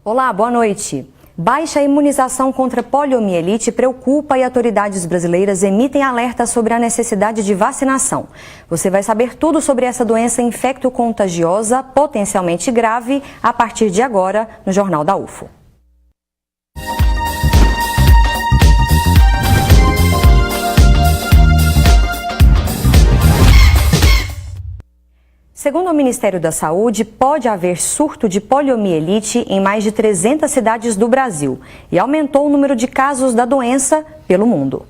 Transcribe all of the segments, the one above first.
Olá, boa noite. Baixa imunização contra poliomielite preocupa e autoridades brasileiras emitem alerta sobre a necessidade de vacinação. Você vai saber tudo sobre essa doença infecto-contagiosa, potencialmente grave, a partir de agora, no Jornal da UFO. Segundo o Ministério da Saúde, pode haver surto de poliomielite em mais de 300 cidades do Brasil e aumentou o número de casos da doença pelo mundo.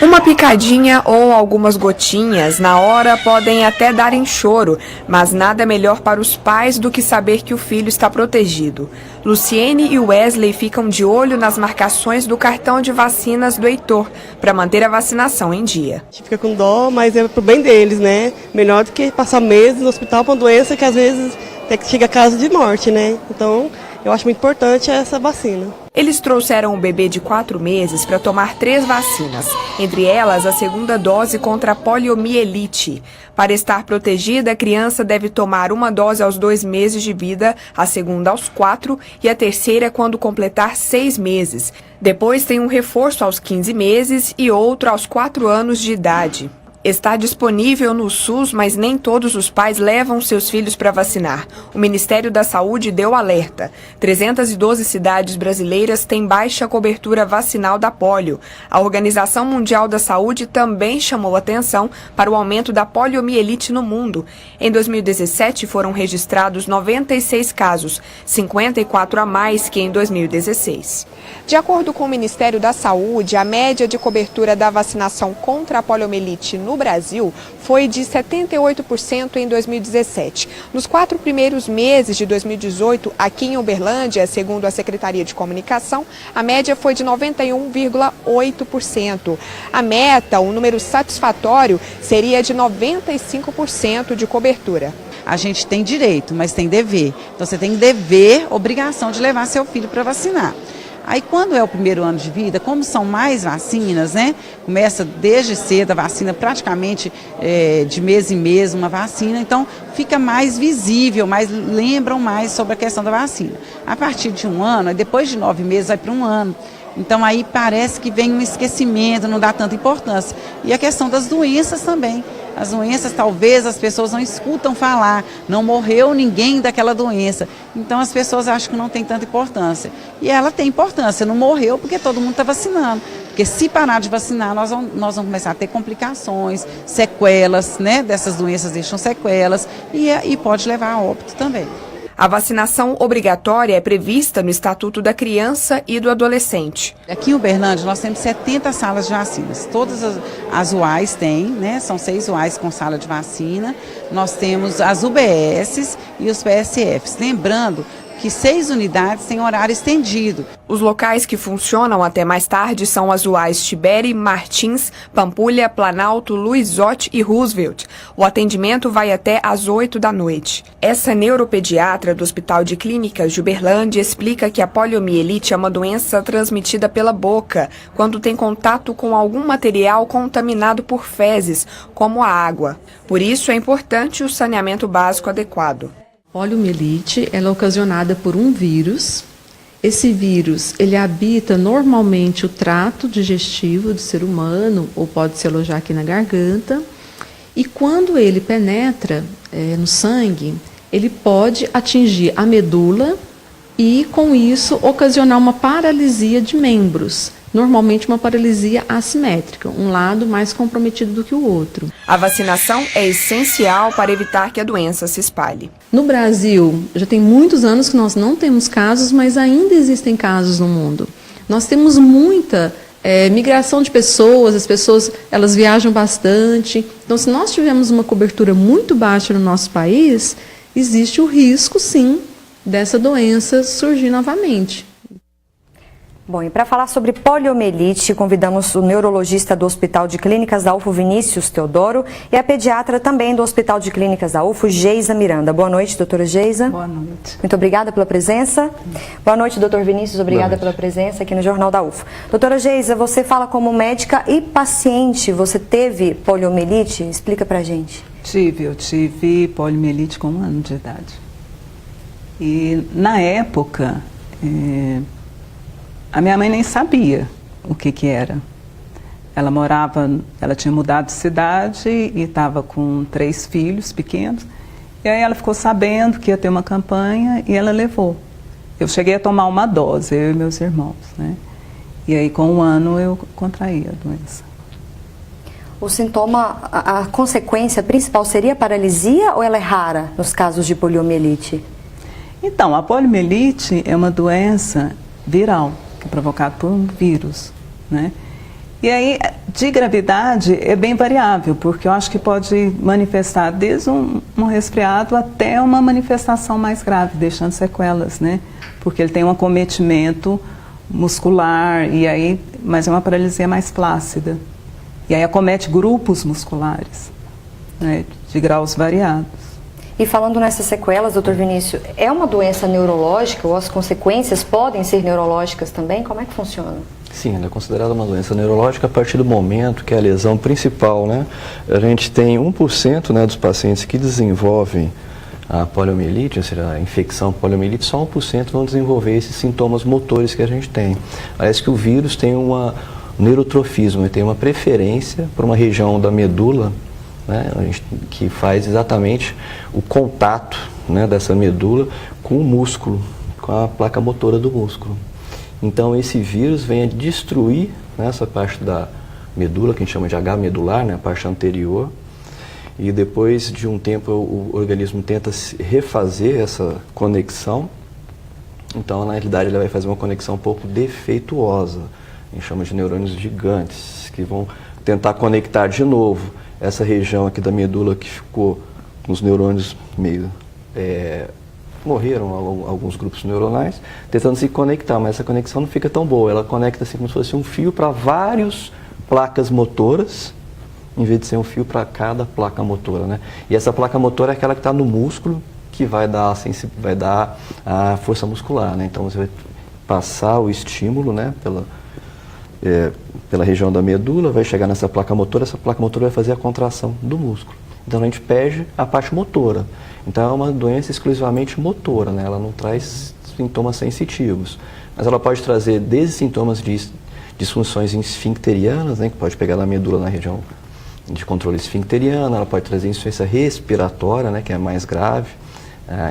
Uma picadinha ou algumas gotinhas na hora podem até dar em choro, mas nada melhor para os pais do que saber que o filho está protegido. Luciene e Wesley ficam de olho nas marcações do cartão de vacinas do Heitor para manter a vacinação em dia. A gente fica com dó, mas é pro bem deles, né? Melhor do que passar meses no hospital com uma doença que às vezes até que chega a caso de morte, né? Então, eu acho muito importante essa vacina. Eles trouxeram um bebê de 4 meses para tomar 3 vacinas, entre elas a segunda dose contra a poliomielite. Para estar protegida, a criança deve tomar uma dose aos 2 meses de vida, a segunda aos 4 e a terceira quando completar 6 meses. Depois tem um reforço aos 15 meses e outro aos 4 anos de idade. Está disponível no SUS, mas nem todos os pais levam seus filhos para vacinar. O Ministério da Saúde deu alerta. 312 cidades brasileiras têm baixa cobertura vacinal da polio. A Organização Mundial da Saúde também chamou atenção para o aumento da poliomielite no mundo. Em 2017 foram registrados 96 casos, 54 a mais que em 2016. De acordo com o Ministério da Saúde, a média de cobertura da vacinação contra a poliomielite no Brasil foi de 78% em 2017. Nos 4 primeiros meses de 2018, aqui em Uberlândia, segundo a Secretaria de Comunicação, a média foi de 91,8%. A meta, um número satisfatório, seria de 95% de cobertura. A gente tem direito, mas tem dever. Então você tem dever, obrigação de levar seu filho para vacinar. Aí quando é o primeiro ano de vida, como são mais vacinas, né? Começa desde cedo a vacina, praticamente de mês em mês uma vacina, então fica mais visível, lembram mais sobre a questão da vacina. A partir de 1 ano, depois de 9 meses vai para 1 ano. Então aí parece que vem um esquecimento, não dá tanta importância. E a questão das doenças também. As doenças, talvez as pessoas não escutam falar, não morreu ninguém daquela doença. Então as pessoas acham que não tem tanta importância. E ela tem importância, não morreu porque todo mundo está vacinando. Porque se parar de vacinar, nós vamos começar a ter complicações, sequelas, né? Dessas doenças deixam sequelas e pode levar a óbito também. A vacinação obrigatória é prevista no Estatuto da Criança e do Adolescente. Aqui em Uberlândia nós temos 70 salas de vacinas. Todas as UAIs têm, né? São 6 UAIs com sala de vacina. Nós temos as UBSs e os PSFs. Lembrando que 6 unidades têm horário estendido. Os locais que funcionam até mais tarde são as UAIs Tiberi, Martins, Pampulha, Planalto, Luizotti e Roosevelt. O atendimento vai até às 8 da noite. Essa neuropediatra do Hospital de Clínicas de Uberlândia explica que a poliomielite é uma doença transmitida pela boca, quando tem contato com algum material contaminado por fezes, como a água. Por isso é importante o saneamento básico adequado. Poliomielite, ela é ocasionada por um vírus. Esse vírus, ele habita normalmente o trato digestivo do ser humano, ou pode se alojar aqui na garganta. E quando ele penetra no sangue, ele pode atingir a medula e, com isso, ocasionar uma paralisia de membros. Normalmente uma paralisia assimétrica, um lado mais comprometido do que o outro. A vacinação é essencial para evitar que a doença se espalhe. No Brasil, já tem muitos anos que nós não temos casos, mas ainda existem casos no mundo. Nós temos muita migração de pessoas, as pessoas elas viajam bastante. Então, se nós tivermos uma cobertura muito baixa no nosso país, existe o risco, sim, dessa doença surgir novamente. Bom, e para falar sobre poliomielite, convidamos o neurologista do Hospital de Clínicas da UFO, Vinícius Teodoro, e a pediatra também do Hospital de Clínicas da UFO, Geisa Miranda. Boa noite, doutora Geisa. Boa noite. Muito obrigada pela presença. Boa noite, doutor Vinícius. Obrigada pela presença aqui no Jornal da UFO. Doutora Geisa, você fala como médica e paciente. Você teve poliomielite? Explica pra gente. Eu tive poliomielite com 1 ano de idade. E na época, a minha mãe nem sabia o que era. Ela tinha mudado de cidade e estava com 3 filhos pequenos. E aí ela ficou sabendo que ia ter uma campanha e ela levou. Eu cheguei a tomar uma dose, eu e meus irmãos, né? E aí com 1 ano eu contraí a doença. O sintoma, a consequência principal seria a paralisia ou ela é rara nos casos de poliomielite? Então, a poliomielite é uma doença viral, que é provocada por um vírus, né? E aí, de gravidade, é bem variável, porque eu acho que pode manifestar desde um resfriado até uma manifestação mais grave, deixando sequelas, né? Porque ele tem um acometimento muscular, mas é uma paralisia mais flácida. E aí acomete grupos musculares, né, de graus variados. E falando nessas sequelas, doutor Vinícius, é uma doença neurológica ou as consequências podem ser neurológicas também? Como é que funciona? Sim, ela é considerada uma doença neurológica a partir do momento que é a lesão principal, né? A gente tem 1%, né, dos pacientes que desenvolvem a poliomielite, ou seja, a infecção poliomielite, só 1% vão desenvolver esses sintomas motores que a gente tem. Parece que o vírus tem um neurotrofismo, ele tem uma preferência por uma região da medula, né, que faz exatamente o contato, né, dessa medula com o músculo, com a placa motora do músculo. Então esse vírus vem a destruir, né, essa parte da medula, que a gente chama de H medular, né, a parte anterior, e depois de um tempo o organismo tenta refazer essa conexão. Então na realidade ele vai fazer uma conexão um pouco defeituosa, a gente chama de neurônios gigantes, que vão tentar conectar de novo essa região aqui da medula que ficou com os neurônios meio... morreram alguns grupos neuronais, tentando se conectar, mas essa conexão não fica tão boa. Ela conecta assim como se fosse um fio para várias placas motoras, em vez de ser um fio para cada placa motora, né? E essa placa motora é aquela que está no músculo, que vai dar a força muscular, né? Então você vai passar o estímulo, né, pela região da medula, vai chegar nessa placa motora, essa placa motora vai fazer a contração do músculo. Então a gente perde a parte motora. Então é uma doença exclusivamente motora, né? Ela não traz sintomas sensitivos, mas ela pode trazer desde sintomas de disfunções esfincterianas, né, que pode pegar na medula na região de controle esfincteriano, ela pode trazer insuficiência respiratória, né, que é mais grave.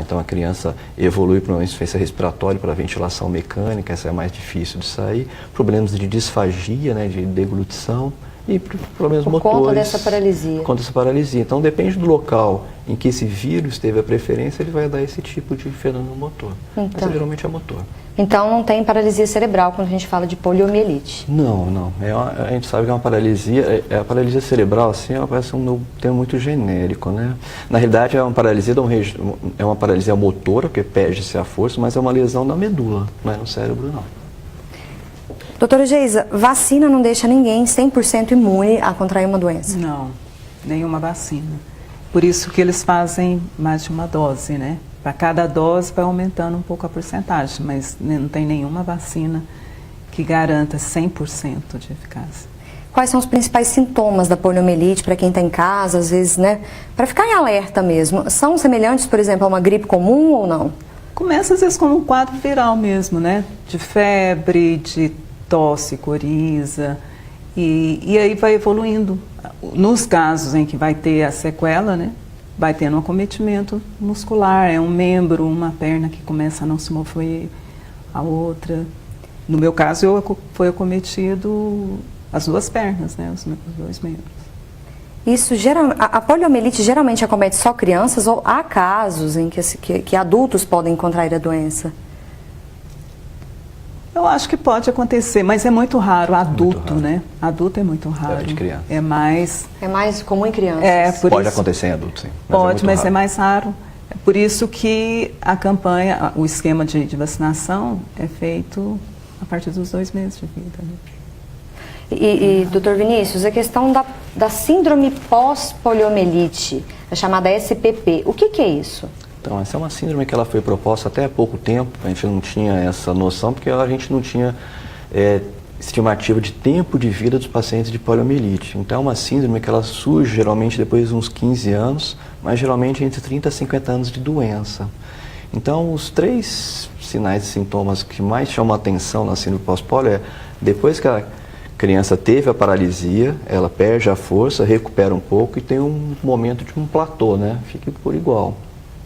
Então a criança evolui para uma insuficiência respiratória, para ventilação mecânica, essa é mais difícil de sair. Problemas de disfagia, né, de deglutição. E problemas motores. Por conta dessa paralisia. Por conta dessa paralisia. Então, depende do local em que esse vírus teve a preferência, ele vai dar esse tipo de fenômeno motor. Então, mas geralmente é motor. Então, não tem paralisia cerebral quando a gente fala de poliomielite? Não. A gente sabe que é uma paralisia. A paralisia cerebral, assim, parece um termo muito genérico, né? Na realidade, é uma paralisia motora, porque perde-se a força, mas é uma lesão na medula, não é no cérebro, não. Doutora Geisa, vacina não deixa ninguém 100% imune a contrair uma doença? Não, nenhuma vacina. Por isso que eles fazem mais de uma dose, né? Para cada dose vai aumentando um pouco a porcentagem, mas não tem nenhuma vacina que garanta 100% de eficácia. Quais são os principais sintomas da poliomielite para quem está em casa, às vezes, né? Para ficar em alerta mesmo. São semelhantes, por exemplo, a uma gripe comum ou não? Começa às vezes como um quadro viral mesmo, né? De febre, de tosse, coriza, e aí vai evoluindo. Nos casos em que vai ter a sequela, né, vai tendo um acometimento muscular, é um membro, uma perna que começa a não se mover, a outra. No meu caso, foi acometido as 2 pernas, né, os 2 membros. A poliomielite geralmente acomete só crianças ou há casos em que adultos podem contrair a doença? Eu acho que pode acontecer, mas é muito raro, adulto, né? Adulto é muito raro. De criança. É mais comum em crianças. Pode acontecer em adulto, sim. Pode, mas é mais raro. É por isso que a campanha, o esquema de vacinação é feito a partir dos 2 meses de vida. Né? Doutor Vinícius, a questão da síndrome pós-poliomielite, a chamada SPP, o que é isso? Então, essa é uma síndrome que ela foi proposta até há pouco tempo, a gente não tinha essa noção, porque a gente não tinha estimativa de tempo de vida dos pacientes de poliomielite. Então, é uma síndrome que ela surge geralmente depois de uns 15 anos, mas geralmente entre 30 a 50 anos de doença. Então, os 3 sinais e sintomas que mais chamam a atenção na síndrome pós-pólio é depois que a criança teve a paralisia, ela perde a força, recupera um pouco e tem um momento de um platô, né? Fica por igual.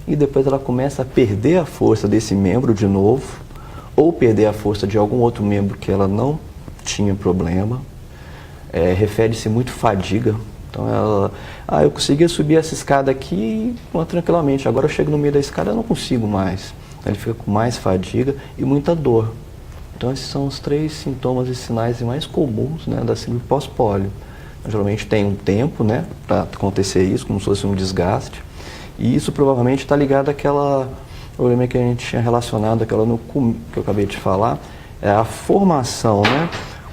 E depois ela começa a perder a força desse membro de novo, ou perder a força de algum outro membro que ela não tinha problema. Refere-se muito fadiga. Então ela, eu conseguia subir essa escada aqui tranquilamente, agora eu chego no meio da escada e não consigo mais. Ele fica com mais fadiga e muita dor. Então esses são os 3 sintomas e sinais mais comuns, né, da síndrome pós-pólio. Geralmente tem um tempo, né, para acontecer isso, como se fosse um desgaste. E isso provavelmente está ligado àquela problema que a gente tinha relacionado, aquela que eu acabei de falar, é a formação, né?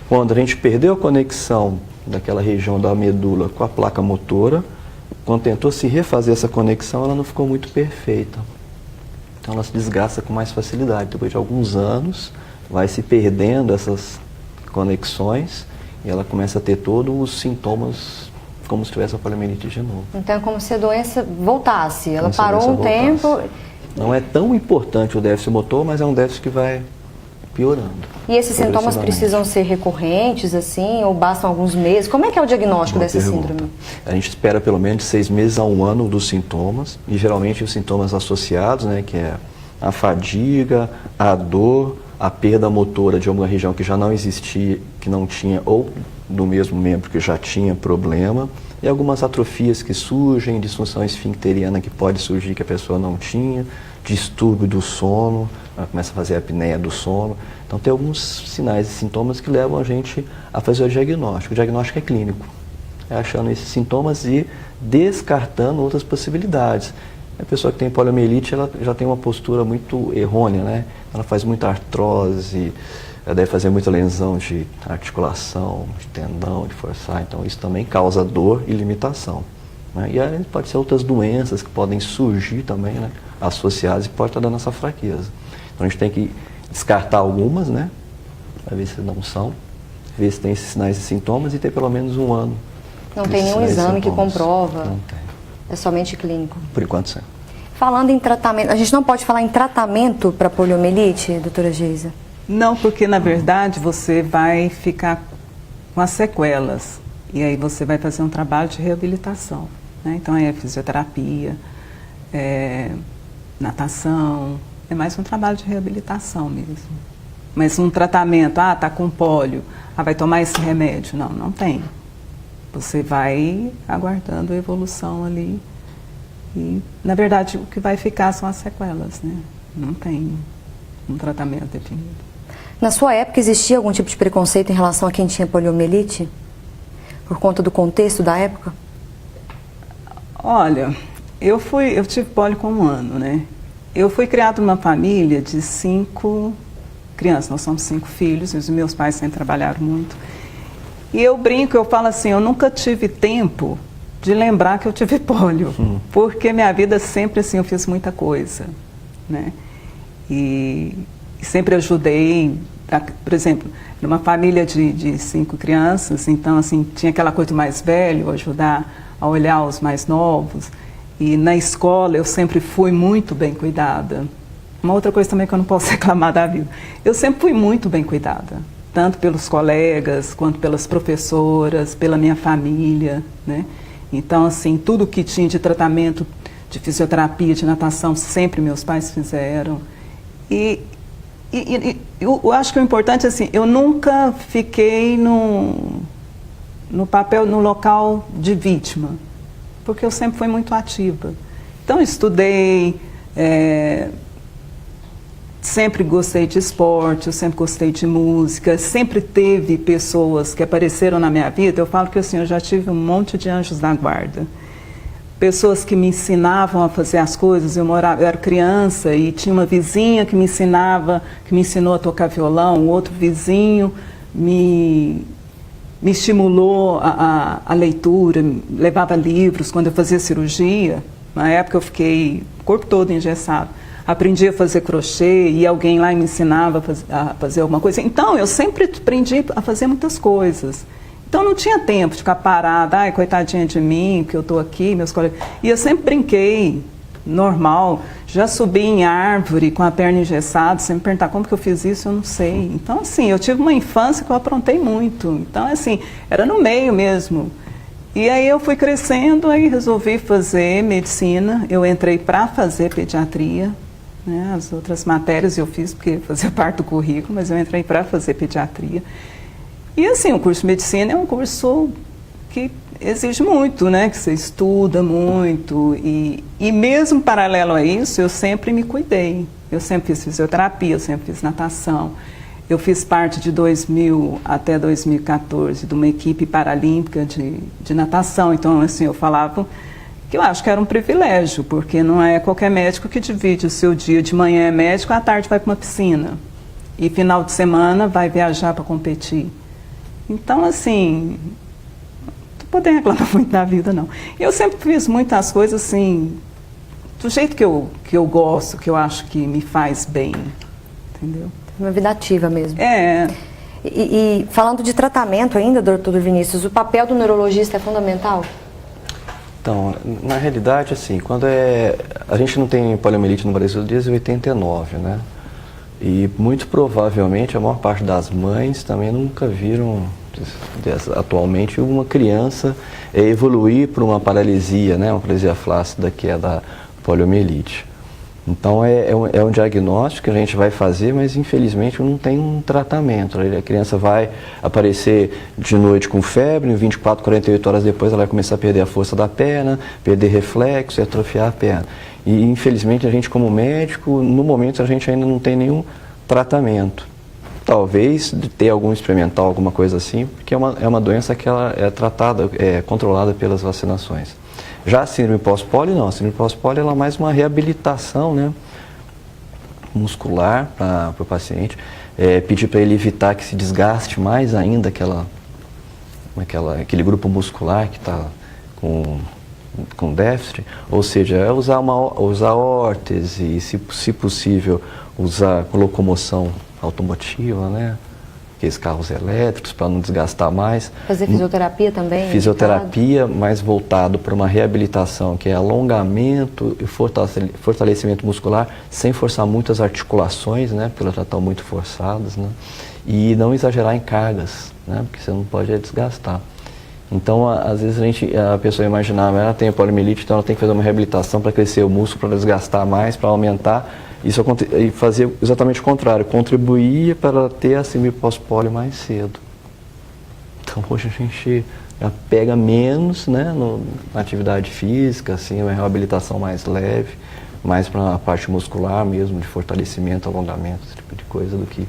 Quando a gente perdeu a conexão daquela região da medula com a placa motora, quando tentou se refazer essa conexão, ela não ficou muito perfeita. Então ela se desgasta com mais facilidade. Depois de alguns anos, vai se perdendo essas conexões e ela começa a ter todos os sintomas como se tivesse a poliomielite de novo. Então é como se a doença voltasse, ela Como se a parou doença um tempo... voltasse. Não é tão importante o déficit motor, mas é um déficit que vai piorando. E esses sintomas precisam ser recorrentes, assim, ou bastam alguns meses? Como é que é o diagnóstico dessa síndrome? A gente espera pelo menos de 6 meses a 1 ano dos sintomas, e geralmente os sintomas associados, né, que é a fadiga, a dor, a perda motora de alguma região que já não existia, que não tinha, ou do mesmo membro que já tinha problema, e algumas atrofias que surgem, disfunção esfincteriana que pode surgir que a pessoa não tinha, distúrbio do sono, ela começa a fazer a apneia do sono. Então tem alguns sinais e sintomas que levam a gente a fazer o diagnóstico. O diagnóstico é clínico, é achando esses sintomas e descartando outras possibilidades. A pessoa que tem poliomielite, ela já tem uma postura muito errônea, né? Ela faz muita artrose, ela deve fazer muita lesão de articulação, de tendão, de forçar. Então isso também causa dor e limitação, né? E aí pode ser outras doenças que podem surgir também, né, associadas e pode estar dando essa fraqueza. Então a gente tem que descartar algumas, né, para ver se não são, ver se tem esses sinais e sintomas e ter pelo menos 1 ano. Não tem nenhum exame que comprova? Não tem. É somente clínico? Por enquanto, sim. Falando em tratamento, a gente não pode falar em tratamento para poliomielite, doutora Geisa? Não, porque na verdade você vai ficar com as sequelas e aí você vai fazer um trabalho de reabilitação, né? Então é fisioterapia, natação, é mais um trabalho de reabilitação mesmo. Mas um tratamento, tá com pólio, vai tomar esse remédio. Não, não tem. Você vai aguardando a evolução ali e, na verdade, o que vai ficar são as sequelas, né? Não tem um tratamento definido. Na sua época existia algum tipo de preconceito em relação a quem tinha poliomielite? Por conta do contexto da época? Olha, eu tive pólio com 1 ano, né? Eu fui criada numa família de 5 crianças, nós somos 5 filhos, e os meus pais sempre trabalharam muito. E eu brinco, eu falo assim, eu nunca tive tempo de lembrar que eu tive pólio, porque minha vida sempre assim, eu fiz muita coisa, né? E sempre ajudei, por exemplo, numa família de 5 crianças, então assim, tinha aquela coisa do mais velho, ajudar a olhar os mais novos. E na escola eu sempre fui muito bem cuidada. Uma outra coisa também que eu não posso reclamar da vida, eu sempre fui muito bem cuidada, tanto pelos colegas, quanto pelas professoras, pela minha família, né? Então, assim, tudo que tinha de tratamento, de fisioterapia, de natação, sempre meus pais fizeram. E eu acho que o importante, assim, eu nunca fiquei no papel, no local de vítima, porque eu sempre fui muito ativa. Então, estudei, sempre gostei de esporte, eu sempre gostei de música, sempre teve pessoas que apareceram na minha vida. Eu falo que assim, eu já tive um monte de anjos da guarda. Pessoas que me ensinavam a fazer as coisas. Eu era criança e tinha uma vizinha que me ensinou a tocar violão, um outro vizinho me estimulou a leitura, levava livros quando eu fazia cirurgia. Na época eu fiquei o corpo todo engessado. Aprendi a fazer crochê e alguém lá me ensinava a fazer alguma coisa. Então, eu sempre aprendi a fazer muitas coisas. Então, não tinha tempo de ficar parada, ai, coitadinha de mim, que eu estou aqui, meus colegas. E eu sempre brinquei, normal. Já subi em árvore com a perna engessada, você me perguntar como que eu fiz isso, eu não sei. Então, assim, eu tive uma infância que eu aprontei muito. Então, assim, era no meio mesmo. E aí eu fui crescendo, aí resolvi fazer medicina. Eu entrei para fazer pediatria, né? As outras matérias eu fiz porque fazia parte do currículo, mas eu entrei para fazer pediatria. E assim, o curso de medicina é um curso que exige muito, né? Que você estuda muito e mesmo paralelo a isso, eu sempre me cuidei. Eu sempre fiz fisioterapia, eu sempre fiz natação. Eu fiz parte de 2000 até 2014 de uma equipe paralímpica de natação. Então, assim, eu falava que eu acho que era um privilégio, porque não é qualquer médico que divide o seu dia. De manhã é médico, à tarde vai para uma piscina. E final de semana vai viajar para competir. Então, assim, poder reclamar muito da vida, não. Eu sempre fiz muitas coisas assim, do jeito que eu gosto, que eu acho que me faz bem, entendeu? Uma vida ativa mesmo. É. E falando de tratamento ainda, doutor Vinícius, o papel do neurologista é fundamental? Então, na realidade, assim, quando a gente não tem poliomielite no Brasil desde 89, né? E muito provavelmente a maior parte das mães também nunca viram atualmente uma criança evoluir para uma paralisia, né, uma paralisia flácida, que é da poliomielite. Então é um diagnóstico que a gente vai fazer, mas infelizmente não tem um tratamento. A criança vai aparecer de noite com febre, em 24, 48 horas depois ela vai começar a perder a força da perna, perder reflexo e atrofiar a perna. E infelizmente a gente como médico, no momento a gente ainda não tem nenhum tratamento. Talvez ter algum experimental, alguma coisa assim, porque é uma doença que ela é tratada, controlada pelas vacinações. Já a síndrome pós-polio, não. A síndrome pós-polio ela é mais uma reabilitação, né, muscular para o paciente. Pedir para ele evitar que se desgaste mais ainda aquele grupo muscular que está com déficit. Ou seja, usar órtese, se possível, usar locomoção automotiva, né? Aqueles carros elétricos para não desgastar mais. Fazer fisioterapia também? Fisioterapia, mais voltado para uma reabilitação, que é alongamento e fortalecimento muscular, sem forçar muito as articulações, né? Porque elas já estão muito forçadas, né? E não exagerar em cargas, né? Porque você não pode desgastar. Então, às vezes a pessoa imaginava, ela tem poliomielite, então ela tem que fazer uma reabilitação para crescer o músculo, para desgastar mais, para aumentar. Isso e fazia exatamente o contrário, contribuía para ter a síndrome pós-polio mais cedo. Então hoje a gente já pega menos, né, na atividade física, assim, uma reabilitação mais leve, mais para a parte muscular mesmo, de fortalecimento, alongamento, esse tipo de coisa, do que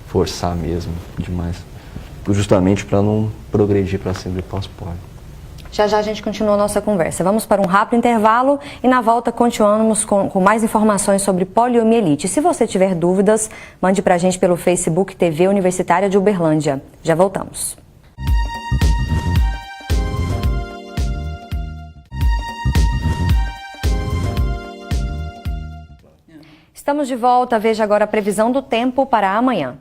forçar mesmo demais. Justamente para não progredir para a síndrome pós-polio. Já já a gente continua a nossa conversa. Vamos para um rápido intervalo e na volta continuamos com mais informações sobre poliomielite. Se você tiver dúvidas, mande para a gente pelo Facebook TV Universitária de Uberlândia. Já voltamos. Estamos de volta. Veja agora a previsão do tempo para amanhã.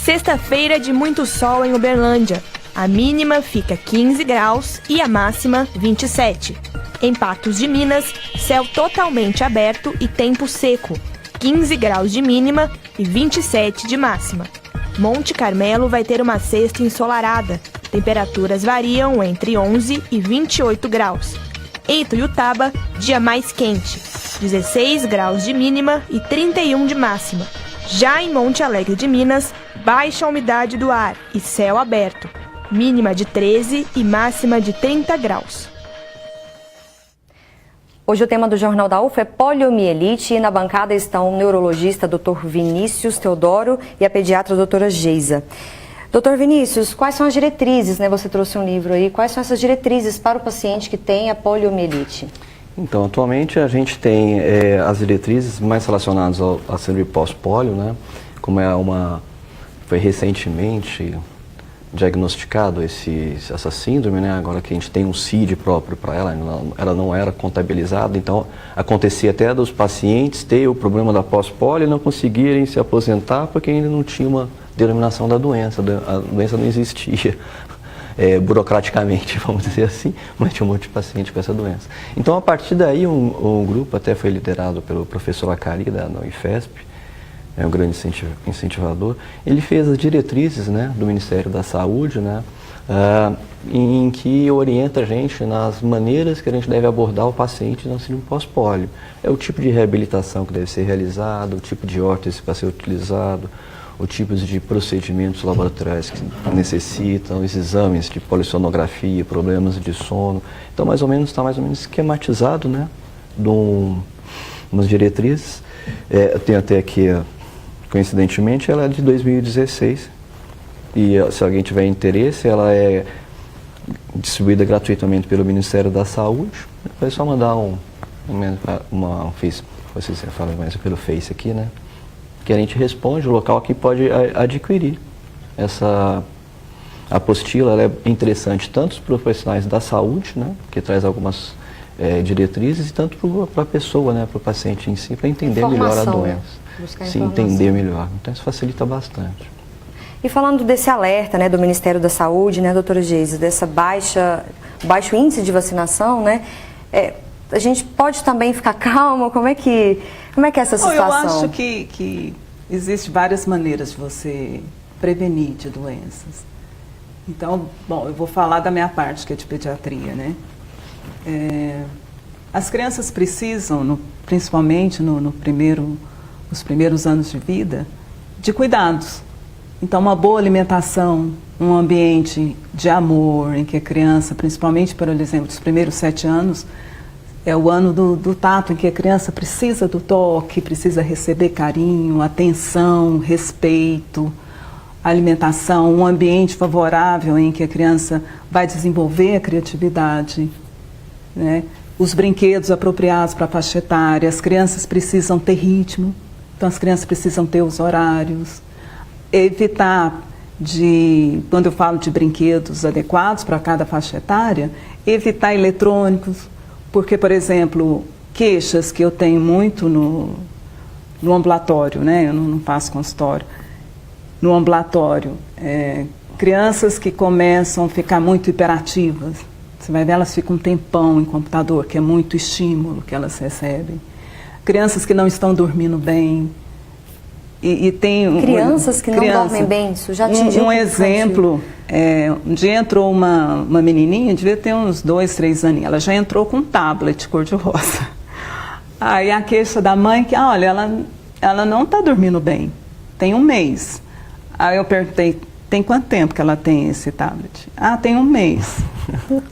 Sexta-feira de muito sol em Uberlândia. A mínima fica 15 graus e a máxima 27. Em Patos de Minas, céu totalmente aberto e tempo seco. 15 graus de mínima e 27 de máxima. Monte Carmelo vai ter uma sexta ensolarada. Temperaturas variam entre 11 e 28 graus. Em Ituiutaba, dia mais quente. 16 graus de mínima e 31 de máxima. Já em Monte Alegre de Minas, baixa umidade do ar e céu aberto. Mínima de 13 e máxima de 30 graus. Hoje o tema do Jornal da UFA é poliomielite e na bancada estão o neurologista Dr. Vinícius Teodoro e a pediatra doutora Geisa. Dr. Vinícius, quais são as diretrizes, né? Você trouxe um livro aí, quais são essas diretrizes para o paciente que tem a poliomielite? Então, atualmente a gente tem as diretrizes mais relacionadas à síndrome pós-polio, né? Como foi recentemente diagnosticado essa síndrome, né? Agora que a gente tem um CID próprio para ela não era contabilizada, então acontecia até dos pacientes ter o problema da pós-polio e não conseguirem se aposentar porque ainda não tinha uma denominação da doença, a doença não existia burocraticamente, vamos dizer assim, mas tinha um monte de paciente com essa doença. Então, a partir daí, um grupo até foi liderado pelo professor Acari, da UniFesp, é um grande incentivador. Ele fez as diretrizes, né, do Ministério da Saúde, né, em que orienta a gente nas maneiras que a gente deve abordar o paciente na síndrome pós-polio. É o tipo de reabilitação que deve ser realizado, o tipo de órtese para ser utilizado, o tipo de procedimentos laboratoriais que necessitam, os exames de polissonografia, problemas de sono. Então, está mais ou menos esquematizado, né, umas diretrizes. Eu tenho até aqui, coincidentemente, ela é de 2016 e se alguém tiver interesse, ela é distribuída gratuitamente pelo Ministério da Saúde. É só mandar vocês falam mais pelo Face aqui, né? Que a gente responde o local que pode adquirir. Essa apostila ela é interessante tanto para os profissionais da saúde, né? Que traz algumas diretrizes, e tanto para a pessoa, né? Para o paciente em si, para entender melhor a doença. Se entender melhor. Então isso facilita bastante. E falando desse alerta, né, do Ministério da Saúde, né, doutora Geise, dessa baixo índice de vacinação, né, a gente pode também ficar calmo? Como é que é essa situação? Eu acho que existem várias maneiras de você prevenir de doenças. Então, bom, eu vou falar da minha parte, que é de pediatria, né? As crianças precisam, principalmente nos primeiros anos de vida, de cuidados. Então, uma boa alimentação, um ambiente de amor, em que a criança, principalmente, por exemplo, os primeiros 7 anos, é o ano do tato, em que a criança precisa do toque, precisa receber carinho, atenção, respeito, alimentação, um ambiente favorável em que a criança vai desenvolver a criatividade, né? Os brinquedos apropriados para a faixa etária, as crianças precisam ter ritmo, então as crianças precisam ter os horários. Evitar quando eu falo de brinquedos adequados para cada faixa etária, evitar eletrônicos, porque, por exemplo, queixas que eu tenho muito no ambulatório, né? Eu não faço consultório. No ambulatório, crianças que começam a ficar muito hiperativas, você vai ver, elas ficam um tempão em computador, que é muito estímulo que elas recebem. Crianças que não estão dormindo bem. E tem crianças que não dormem bem, isso já atingiu um exemplo, um dia entrou uma menininha, devia ter uns 2, 3 aninhos, ela já entrou com um tablet cor-de-rosa. Aí a queixa da mãe que, olha, ela não está dormindo bem, tem 1 mês. Aí eu perguntei, tem quanto tempo que ela tem esse tablet? Tem 1 mês.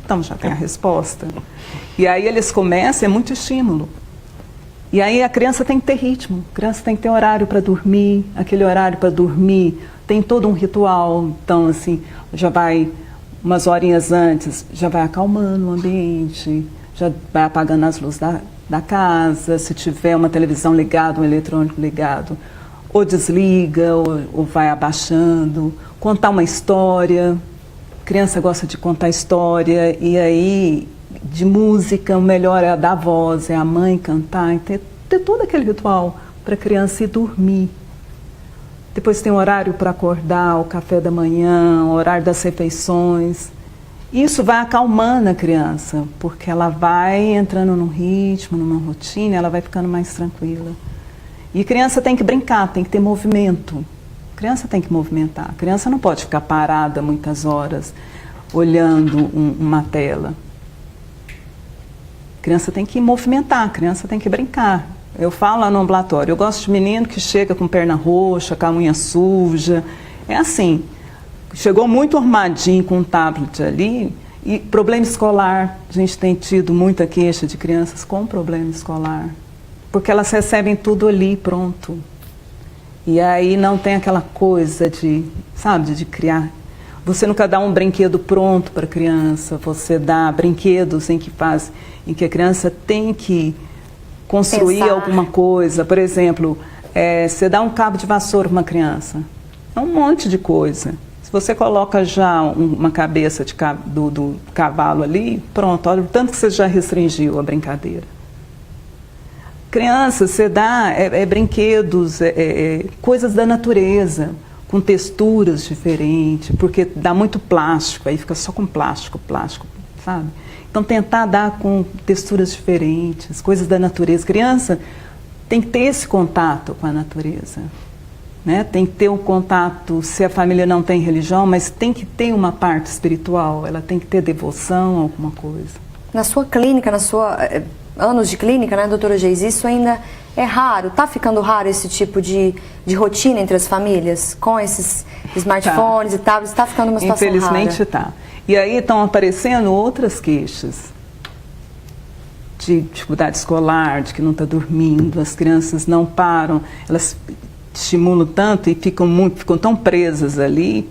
Então já tem a resposta. E aí eles começam, é muito estímulo. E aí a criança tem que ter ritmo, a criança tem que ter horário para dormir, aquele horário para dormir tem todo um ritual, então assim, já vai umas horinhas antes, já vai acalmando o ambiente, já vai apagando as luzes da casa, se tiver uma televisão ligada, um eletrônico ligado, ou desliga, ou vai abaixando, contar uma história, a criança gosta de contar história, e aí de música, o melhor é a da voz, é a mãe cantar, ter todo aquele ritual para a criança ir dormir. Depois tem o horário para acordar, o café da manhã, o horário das refeições. Isso vai acalmando a criança, porque ela vai entrando num ritmo, numa rotina, ela vai ficando mais tranquila. E a criança tem que brincar, tem que ter movimento. A criança tem que movimentar. A criança não pode ficar parada muitas horas olhando uma tela. A criança tem que movimentar, a criança tem que brincar. Eu falo lá no ambulatório, eu gosto de menino que chega com perna roxa, com a unha suja. É assim, chegou muito armadinho com um tablet ali. E problema escolar, a gente tem tido muita queixa de crianças com problema escolar. Porque elas recebem tudo ali pronto. E aí não tem aquela coisa de criar. Você nunca dá um brinquedo pronto para a criança, você dá brinquedos em que a criança tem que construir alguma coisa. Por exemplo, você dá um cabo de vassoura para uma criança. É um monte de coisa. Se você coloca já uma cabeça do cavalo ali, pronto, olha o tanto que você já restringiu a brincadeira. Criança, você dá brinquedos, coisas da natureza, com texturas diferentes, porque dá muito plástico, aí fica só com plástico, sabe? Então tentar dar com texturas diferentes, coisas da natureza. Criança tem que ter esse contato com a natureza. Né? Tem que ter um contato, se a família não tem religião, mas tem que ter uma parte espiritual, ela tem que ter devoção a alguma coisa. Na sua clínica, anos de clínica, né, doutora Geis, isso ainda é raro? Está ficando raro esse tipo de rotina entre as famílias? Com esses smartphones e tablets, está ficando uma situação rara? Infelizmente está. E aí estão aparecendo outras queixas de dificuldade escolar, de que não está dormindo, as crianças não param, elas estimulam tanto e ficam tão presas ali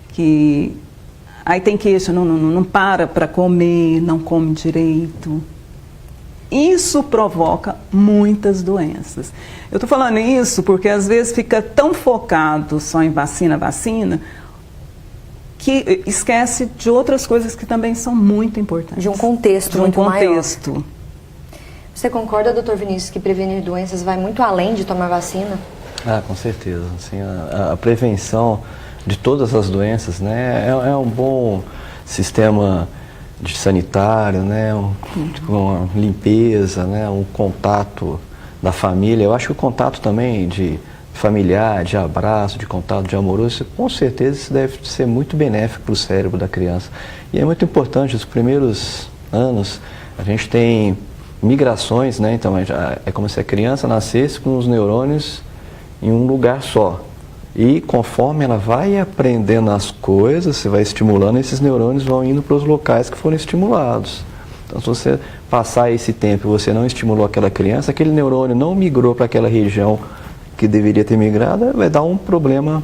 que aí tem queixa, não para comer, não come direito. Isso provoca muitas doenças. Eu estou falando isso porque às vezes fica tão focado só em vacina, que esquece de outras coisas que também são muito importantes. De um contexto muito maior. Você concorda, doutor Vinícius, que prevenir doenças vai muito além de tomar vacina? Ah, com certeza. Assim, a prevenção de todas as doenças, né, é um bom sistema sanitário, né, uma limpeza, né, um contato da família. Eu acho que o contato também de familiar, de abraço, de contato, de amoroso, com certeza isso deve ser muito benéfico para o cérebro da criança. E é muito importante, os primeiros anos a gente tem migrações, né, então é como se a criança nascesse com os neurônios em um lugar só. E conforme ela vai aprendendo as coisas, você vai estimulando, esses neurônios vão indo para os locais que foram estimulados. Então, se você passar esse tempo e você não estimulou aquela criança, aquele neurônio não migrou para aquela região que deveria ter migrado, vai dar um problema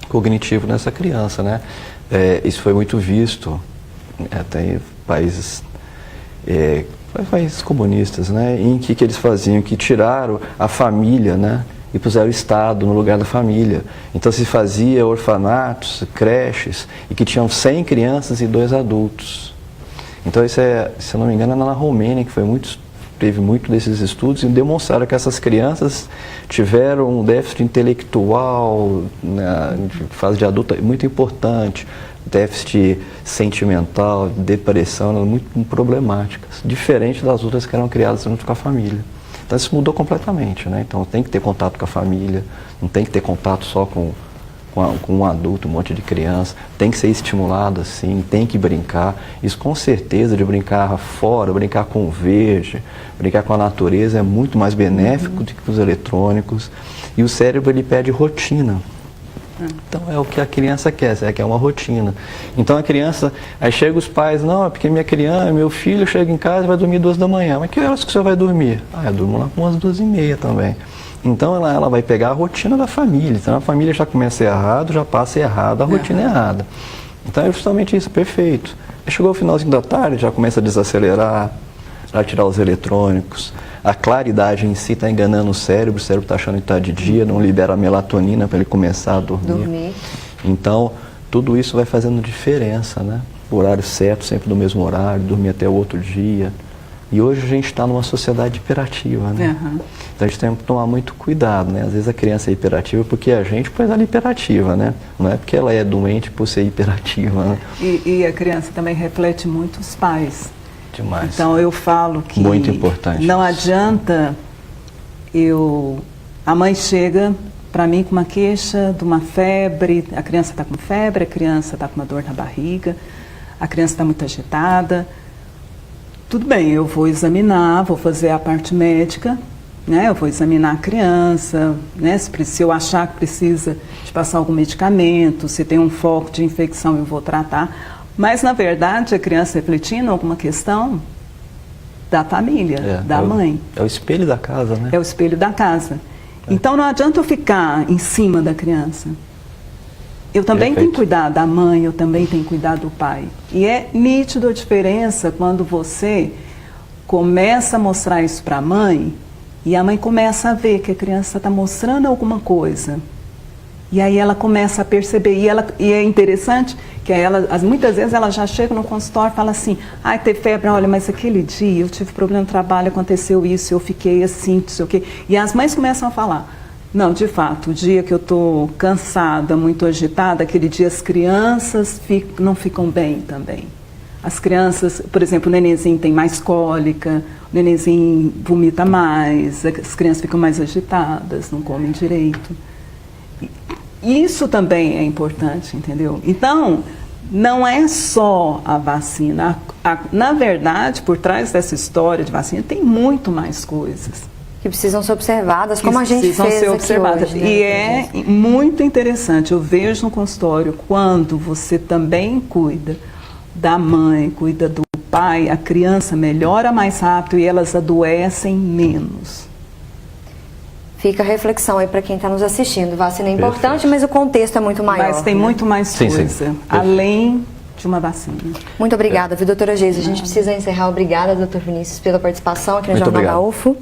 cognitivo nessa criança, né? Isso foi muito visto até em países comunistas, né? Em que eles faziam, que tiraram a família, né? E puseram o Estado no lugar da família. Então se fazia orfanatos, creches, e que tinham 100 crianças e 2 adultos. Então isso se eu não me engano, é na Romênia, que teve muito desses estudos, e demonstraram que essas crianças tiveram um déficit intelectual, né, de fase de adulta muito importante, déficit sentimental, depressão, muito problemáticas, diferente das outras que eram criadas junto com a família. Então isso mudou completamente, né? Então tem que ter contato com a família, não tem que ter contato só com um adulto, um monte de criança, tem que ser estimulado assim, tem que brincar. Isso com certeza, de brincar fora, brincar com o verde, brincar com a natureza é muito mais benéfico do que os eletrônicos. E o cérebro ele pede rotina. Então é o que a criança quer, quer uma rotina. Então a criança, aí chega os pais, não, é porque meu filho chega em casa e vai dormir 2 da manhã. Mas que horas que o senhor vai dormir? Eu durmo lá com umas 2h30 também. Então ela vai pegar a rotina da família. Então a família já começa errado, já passa errado, a rotina é errada. Então é justamente isso, perfeito. Aí chegou o finalzinho da tarde, já começa a desacelerar, a tirar os eletrônicos. A claridade em si está enganando o cérebro está achando que está de dia, não libera a melatonina para ele começar a dormir. Então tudo isso vai fazendo diferença, né? O horário certo, sempre no mesmo horário, dormir até o outro dia. E hoje a gente está numa sociedade hiperativa, né? Então a gente tem que tomar muito cuidado, né? Às vezes a criança é hiperativa porque a gente pôs ela hiperativa, né? Não é porque ela é doente por ser hiperativa, né? E a criança também reflete muito os pais. Demais. Então eu falo que muito importante não isso. adianta a mãe chega para mim com uma queixa de uma febre, a criança está com febre, a criança está com uma dor na barriga, a criança está muito agitada. Tudo bem, eu vou examinar, vou fazer a parte médica, né? Eu vou examinar a criança, né? Se eu achar que precisa de passar algum medicamento, se tem um foco de infecção, eu vou tratar. Mas, na verdade, a criança refletindo alguma questão da família, da mãe. É o espelho da casa, né? É o espelho da casa. Então, não adianta eu ficar em cima da criança. Eu também tenho que cuidar da mãe, eu também tenho que cuidar do pai. E é nítido a diferença quando você começa a mostrar isso para a mãe e a mãe começa a ver que a criança está mostrando alguma coisa E aí ela começa a perceber, e é interessante que muitas vezes ela já chega no consultório e fala assim, ai, teve febre, olha, mas aquele dia eu tive problema no trabalho, aconteceu isso, eu fiquei assim, não sei o quê. E as mães começam a falar, não, de fato, o dia que eu estou cansada, muito agitada, aquele dia as crianças não ficam bem também. As crianças, por exemplo, o nenenzinho tem mais cólica, o nenenzinho vomita mais, as crianças ficam mais agitadas, não comem direito. Isso também é importante, entendeu? Então, não é só a vacina. Na verdade, por trás dessa história de vacina, tem muito mais coisas. Que precisam ser observadas, como a gente fez aqui observadas. hoje. Né? E é muito interessante, eu vejo no consultório, quando você também cuida da mãe, cuida do pai, a criança melhora mais rápido e elas adoecem menos. Fica a reflexão aí para quem está nos assistindo. Vacina é importante, mas o contexto é muito maior. Mas tem muito mais coisa, além de uma vacina. Muito obrigada, viu, doutora Geisa? A gente precisa encerrar. Obrigada, doutor Vinícius, pela participação aqui no Jornal da UFO.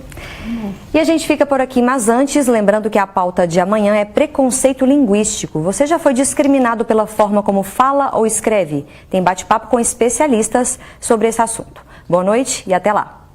E a gente fica por aqui, mas antes, lembrando que a pauta de amanhã é preconceito linguístico. Você já foi discriminado pela forma como fala ou escreve? Tem bate-papo com especialistas sobre esse assunto. Boa noite e até lá.